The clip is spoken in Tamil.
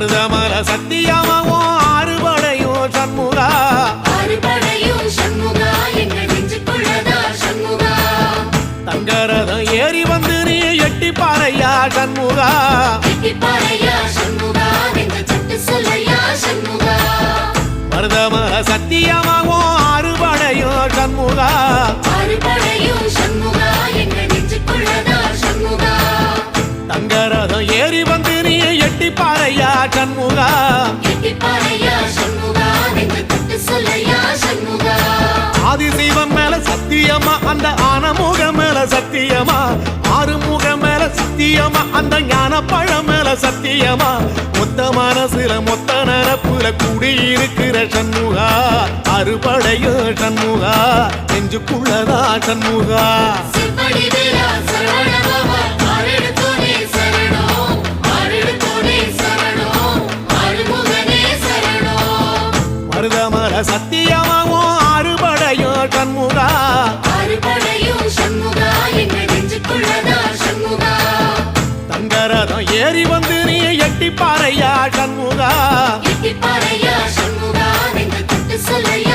மருதமல சத்தியமாவும் ஆறுபடையும் சண்முகா ஆறுபடையும் சண்முகா எங்கள் நெஞ்சுக்குள்ளதா சண்முகா தங்கரதம் ஏறி வந்து நீ எட்டி பாறையா சண்முகா எட்டி பாறையா சண்முகா எங்கள் சட்டு சொல்லையா சண்முகா மருதமல சத்தியமாவும் ஆறுபடையும் சண்முகா ஆறுபடையும் சண்முகா எங்கள் நெஞ்சுக்குள்ளதா சண்முகா தங்கரதம் ஏறி வந்து நீ எட்டி பாறையா சண்முகா எட்டி பாறையா சண்முகா எங்கள் சட்டு சொல்லையா சண்முகா ஆதிசைவம் மேல சத்தியமா அந்த ஆனமுக மேல சத்தியமா ஆறுமுக மேல சத்தியமா அந்த ஞான பழம் மேல சத்தியமா மொத்த மனசுல மொத்த நரப்புல குடியிருக்கிற சண்முகா அறுபடையோ சண்முகா நெஞ்சுக்குள்ளதா சண்முகா சிவடி வேலா சரவணபவா ஆரெடுத்தோனே சரணம் ஆரெடுத்தோனே சரணம் ஆறுமுகனே சரணம் மருதமல சத்தியமாவும் ஆறுபடையோ சண்முகா ஆறுபடையும் சண்முகா எங்கள் நெஞ்சுக்குள்ளதா சண்முகா தங்கரதம் ஏறி வந்து நீ எட்டி பாறையா சண்முகா எட்டி பாறையா சண்முகா எங்கள் சட்டு சொல்லையா